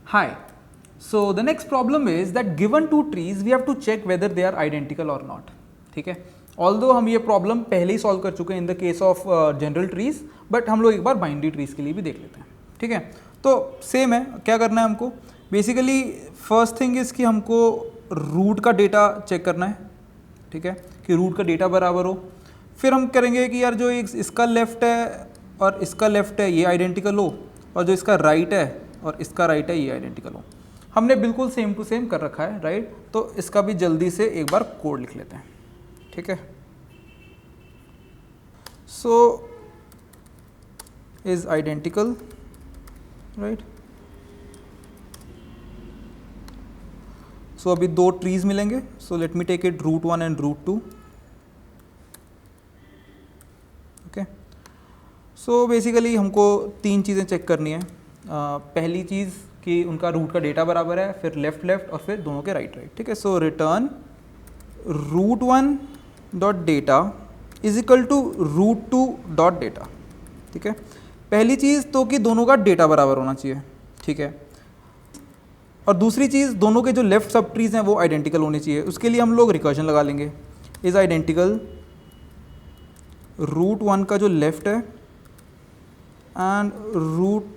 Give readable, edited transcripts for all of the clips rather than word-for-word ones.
Hi. So the next problem is that given two trees, we have to check whether they are identical or not. ठीक है. Although हम ये problem पहले ही solve कर चुके हैं in the case of general trees, but हम लोग एक बार binary trees के लिए भी देख लेते हैं. ठीक है. तो सेम है, क्या करना है हमको. बेसिकली फर्स्ट थिंग इज़ कि हमको रूट का डेटा चेक करना है. ठीक है, कि रूट का डेटा बराबर हो. फिर हम करेंगे कि यार जो इसका लेफ्ट है और इसका लेफ्ट है ये आइडेंटिकल हो, और जो इसका राइट है और इसका राइट है ये आइडेंटिकल हो. हमने बिल्कुल सेम टू सेम कर रखा है, राइट. तो इसका भी जल्दी से एक बार कोड लिख लेते हैं. ठीक है. So is identical, right. So अभी दो ट्रीज मिलेंगे. So let me take it root 1 and root 2. Okay. So basically हमको तीन चीज़ें चेक करनी है. पहली चीज़ कि उनका रूट का डेटा बराबर है, फिर लेफ्ट लेफ्ट और फिर दोनों के राइट राइट. ठीक है. So return root 1 dot data is equal to root 2 dot data. ठीक है. पहली चीज़ तो कि दोनों का डेटा बराबर होना चाहिए. ठीक है. और दूसरी चीज़ दोनों के जो लेफ्ट सब ट्रीज हैं वो आइडेंटिकल होने चाहिए. उसके लिए हम लोग रिकर्जन लगा लेंगे. इज आइडेंटिकल रूट 1 का जो लेफ्ट है एंड रूट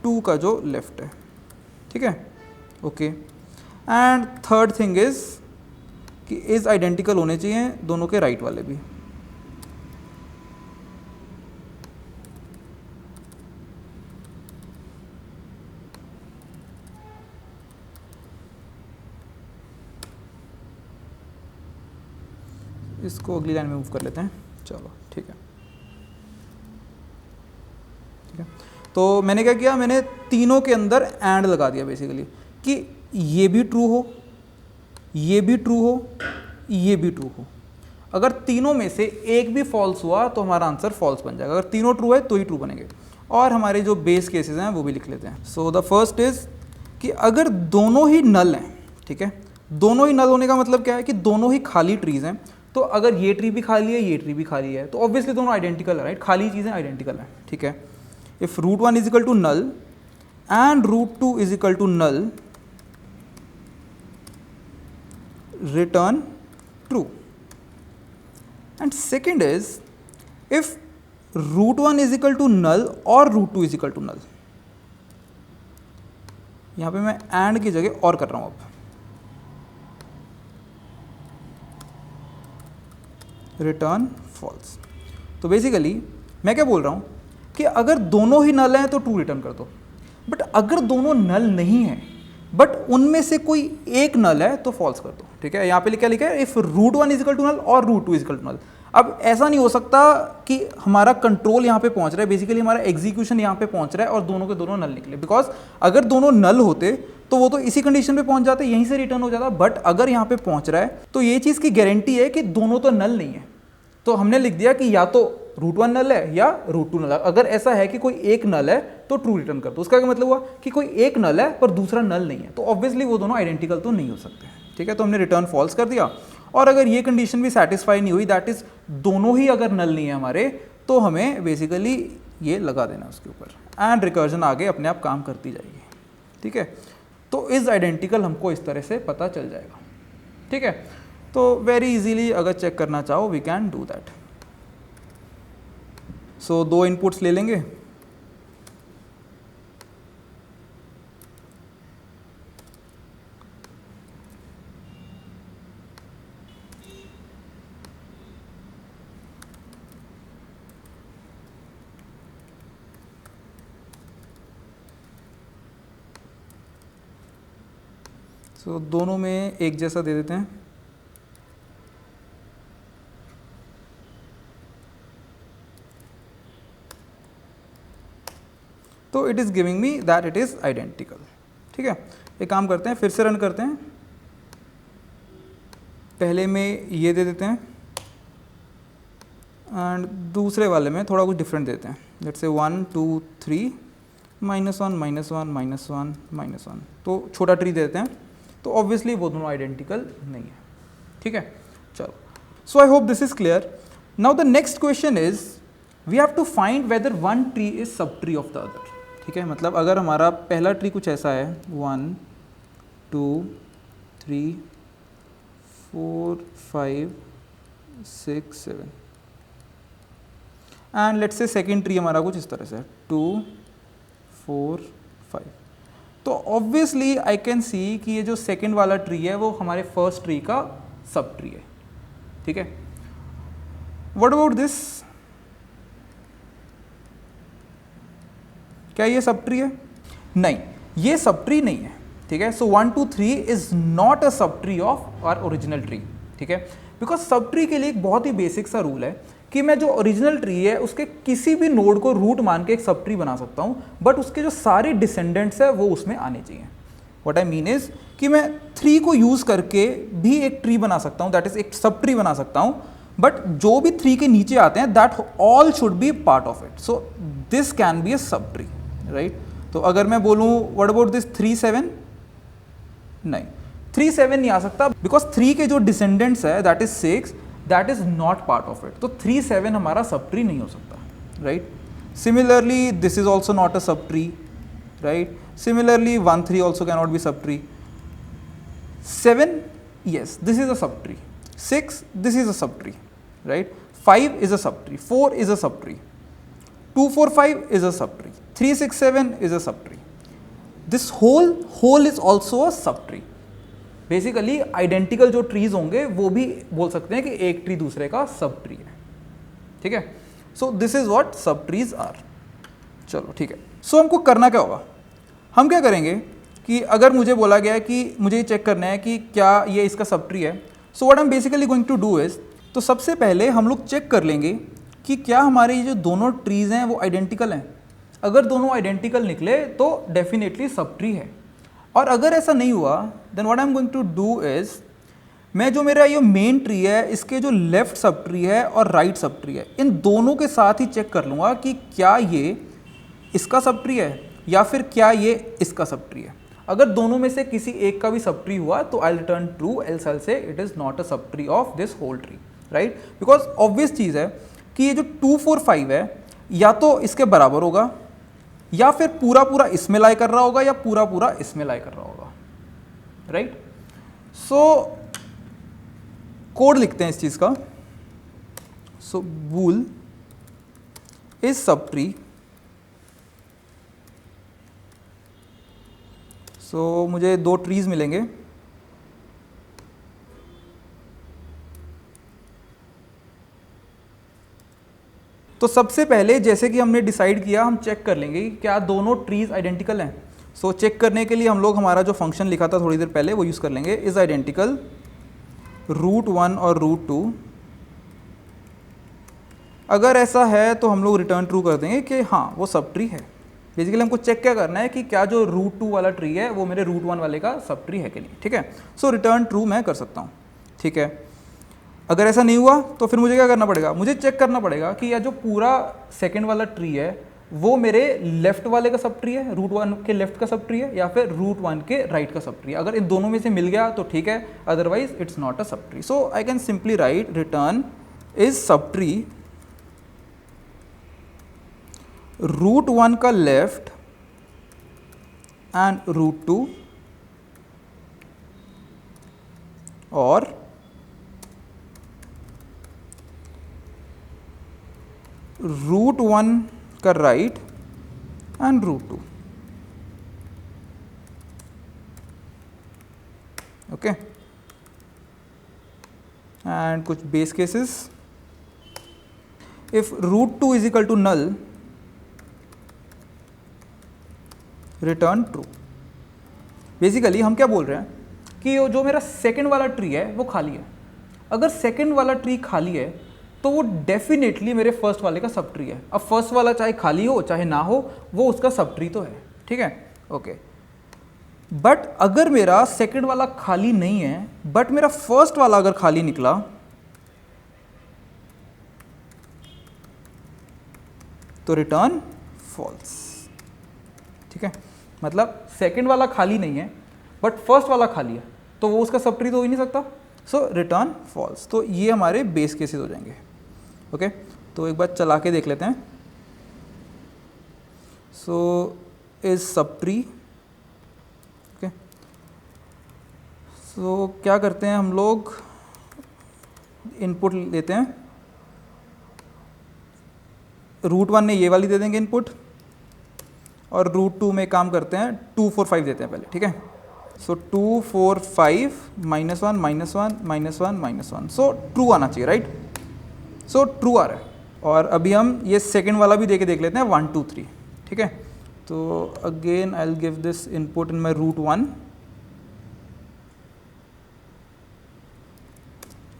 2 का जो लेफ्ट है. ठीक है. Okay. And third thing is कि इज आइडेंटिकल होने चाहिए दोनों के राइट वाले भी. इसको अगली लाइन में मूव कर लेते हैं. चलो ठीक है. ठीक है. तो मैंने क्या किया, मैंने तीनों के अंदर एंड लगा दिया बेसिकली कि ये भी ट्रू हो, ये भी ट्रू हो, ये भी ट्रू हो. अगर तीनों में से एक भी फॉल्स हुआ तो हमारा आंसर फॉल्स बन जाएगा. अगर तीनों ट्रू है तो ही ट्रू बनेंगे. और हमारे जो बेस केसेस हैं वो भी लिख लेते हैं. सो द फर्स्ट इज कि अगर दोनों ही नल हैं. ठीक है. दोनों ही नल होने का मतलब क्या है कि दोनों ही खाली ट्रीज हैं. तो अगर ये ट्री भी खाली है, ये ट्री भी खाली है, तो ऑब्वियसली दोनों आइडेंटिकल है, राइट. खाली चीज़ें आइडेंटिकल है. ठीक है. If root 1 is equal to null and root 2 is equal to null, return true. And second is if root 1 is equal to null और root 2 is equal to null. यहां पे मैं एंड की जगह और कर रहा हूं अब. Return false. तो बेसिकली मैं क्या बोल रहा हूँ कि अगर दोनों ही नल हैं तो ट्रू रिटर्न कर दो. बट अगर दोनों नल नहीं हैं बट उनमें से कोई एक नल है तो फॉल्स कर दो. ठीक है. यहाँ पे क्या लिखा है, if root 1 is equal to null और root 2 is equal to null. अब ऐसा नहीं हो सकता कि हमारा कंट्रोल यहाँ पे पहुँच रहा है, बेसिकली हमारा एग्जीक्यूशन यहाँ पे पहुँच रहा है और दोनों के दोनों नल निकले. बिकॉज अगर दोनों नल होते तो वो तो इसी कंडीशन पे पहुँच जाते, यहीं से रिटर्न हो जाता. बट अगर यहाँ पे पहुँच रहा है तो ये चीज़ की गारंटी है कि दोनों तो नल नहीं है. तो हमने लिख दिया कि या तो रूट 1 नल है या रूट 2 नल है. अगर ऐसा है कि कोई एक नल है तो ट्रू रिटर्न कर दो. उसका क्या मतलब हुआ कि कोई एक नल है पर दूसरा नल नहीं है, तो ऑब्वियसली वो दोनों आइडेंटिकल तो नहीं हो सकते. ठीक है. तो हमने रिटर्न फॉल्स कर दिया. और अगर ये कंडीशन भी सेटिस्फाई नहीं हुई, दैट इज दोनों ही अगर नल नहीं है हमारे, तो हमें बेसिकली ये लगा देना उसके ऊपर एंड रिकर्जन आगे अपने आप काम करती जाएगी. ठीक है. तो इज आइडेंटिकल हमको इस तरह से पता चल जाएगा. ठीक है. तो वेरी इजीली अगर चेक करना चाहो वी कैन डू दैट. सो दो इनपुट्स ले लेंगे. सो दोनों में एक जैसा दे देते हैं. तो it is giving me that it is identical. ठीक है. एक काम करते हैं, फिर से रन करते हैं. पहले में ये दे देते हैं एंड दूसरे वाले में थोड़ा कुछ डिफरेंट देते हैं. Let's say 1 2 3 -1 -1 -1 -1. तो छोटा ट्री देते हैं. तो ऑब्वियसली वो दोनों आइडेंटिकल नहीं है. ठीक है. चलो. So I hope this is clear. Now the next question is we have to find whether one tree is sub tree of the other. ठीक है, मतलब अगर हमारा पहला ट्री कुछ ऐसा है 1 2 3 4 5 6 7 and let's say second tree हमारा कुछ इस तरह से है 2 4 5, तो ऑब्वियसली आई कैन सी कि ये जो सेकेंड वाला ट्री है वो हमारे फर्स्ट ट्री का सब ट्री है। ठीक है, व्हाट अबाउट दिस, क्या ये सब ट्री है? नहीं, ये सब ट्री नहीं है। ठीक है, सो 1 2 3 is not a sub tree of our original tree. ठीक है, बिकॉज सब ट्री के लिए एक बहुत ही बेसिक सा रूल है कि मैं जो ओरिजिनल ट्री है उसके किसी भी नोड को रूट मान के एक सब ट्री बना सकता हूँ, बट उसके जो सारे डिसेंडेंट्स है वो उसमें आने चाहिए। व्हाट आई मीन इज कि मैं 3 को यूज करके भी एक ट्री बना सकता हूँ, दैट इज एक सब ट्री बना सकता हूँ, बट जो भी 3 के नीचे आते हैं that all should be part of it, so this can be a sub tree, right. तो अगर मैं बोलूँ व्हाट अबाउट दिस 3 7, नहीं 3 7 नहीं आ सकता, बिकॉज 3 के जो डिसेंडेंट्स है that is 6, that is not part of it, तो 3 7 हमारा सब ट्री नहीं हो सकता, right. Similarly this is also not a sub tree, right. Similarly 1 3 also can not be sub tree. 7, yes, this is a subtree. 6, this is a subtree, right? 5 is a subtree. 4 is a subtree. 2 4 5 is a subtree. 3 6 7 is a subtree. This whole is also a subtree. Basically identical जो trees होंगे वो भी बोल सकते हैं कि एक tree दूसरे का सब ट्री है। ठीक है, सो दिस इज व्हाट सब ट्रीज आर। चलो ठीक है, सो हमको करना क्या होगा, हम क्या करेंगे कि अगर मुझे बोला गया है कि मुझे ये चेक करना है कि क्या ये इसका सब ट्री है, so what I am basically going to do is, तो सबसे पहले हम लोग चेक कर लेंगे कि क्या हमारे ये जो दोनों ट्रीज हैं वो आइडेंटिकल हैं। अगर दोनों आइडेंटिकल निकले तो डेफिनेटली सब ट्री है, और अगर ऐसा नहीं हुआ then what I am going to do is, मैं जो मेरा ये मेन ट्री है इसके जो लेफ्ट सब ट्री है और राइट सब ट्री है इन दोनों के साथ ही चेक कर लूँगा कि क्या ये इसका सब ट्री है या फिर क्या ये इसका सब ट्री है। अगर दोनों में से किसी एक का भी सब ट्री हुआ तो I return true, else I say it is not a sub tree of this whole tree, right. Because obvious चीज़ है कि ये जो 2 4 5 है या तो इसके बराबर होगा या फिर पूरा पूरा इसमें लाई कर रहा होगा या पूरा पूरा इसमें लाई कर रहा होगा, राइट। सो कोड लिखते हैं इस चीज़ का, सो बूल इज सब ट्री, सो मुझे 2 ट्रीज मिलेंगे, तो सबसे पहले जैसे कि हमने डिसाइड किया हम चेक कर लेंगे कि क्या दोनों ट्रीज आइडेंटिकल हैं। सो चेक करने के लिए हम लोग हमारा जो फंक्शन लिखा था थोड़ी देर पहले वो यूज़ कर लेंगे, इज आइडेंटिकल √1 और √2। अगर ऐसा है तो हम लोग रिटर्न ट्रू कर देंगे कि हाँ वो सब ट्री है। बेसिकली हमको चेक क्या करना है कि क्या जो √2 वाला ट्री है वो मेरे √1 वाले का सब ट्री है कि नहीं। ठीक है, सो रिटर्न ट्रू मैं कर सकता हूँ। ठीक है, अगर ऐसा नहीं हुआ तो फिर मुझे क्या करना पड़ेगा, मुझे चेक करना पड़ेगा कि यह जो पूरा सेकंड वाला ट्री है वो मेरे लेफ्ट वाले का सब ट्री है, √1 के लेफ्ट का सब ट्री है या फिर √1 के राइट का सब ट्री है। अगर इन दोनों में से मिल गया तो ठीक है, otherwise it's not a sub tree. So I can simply write return is sub tree √1 का लेफ्ट एंड √2 और √1 का राइट एंड √2। ओके, एंड कुछ base cases, if √2 is equal to null return true. Basically हम क्या बोल रहे हैं कि जो मेरा सेकंड वाला ट्री है वो खाली है। अगर सेकंड वाला ट्री खाली है तो वो डेफिनेटली मेरे फर्स्ट वाले का सब ट्री है। अब फर्स्ट वाला चाहे खाली हो चाहे ना हो वो उसका सब ट्री तो है। ठीक है, ओके। बट अगर मेरा सेकंड वाला खाली नहीं है बट मेरा फर्स्ट वाला अगर खाली निकला तो रिटर्न फॉल्स। ठीक है, मतलब सेकंड वाला खाली नहीं है बट फर्स्ट वाला खाली है तो वो उसका सब ट्री तो हो ही नहीं सकता, सो रिटर्न फॉल्स। तो ये हमारे बेस केसेस हो जाएंगे। ओके, तो एक बार चला के देख लेते हैं। सो इज सब ट्री। ओके, सो क्या करते हैं हम लोग, इनपुट लेते हैं, रूट 1 ने ये वाली दे देंगे इनपुट, और रूट 2 में काम करते हैं 2 4 5 देते हैं पहले, ठीक है। सो 2 4 5 -1 -1 -1 -1, सो ट्रू आना चाहिए, राइट। सो ट्रू आ रहा है। और अभी हम ये सेकेंड वाला भी देख लेते हैं 1 2 3, ठीक है। तो again I will give this input in my root 1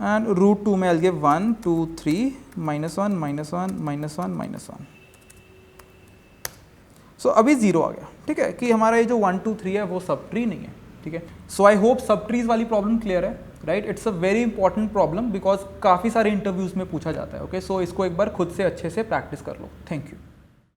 and root 2 में आई विल गिव 1 2 3 -1 -1 -1 -1। सो अभी 0 आ गया, ठीक है, कि हमारा ये जो 1 2 3 है वो सब ट्री नहीं है, ठीक है। सो आई होप सब ट्रीज वाली प्रॉब्लम क्लियर है, right. It's a very important problem because काफ़ी सारे इंटरव्यूज में पूछा जाता है। ओके, सो इसको एक बार खुद से अच्छे से प्रैक्टिस कर लो। Thank you.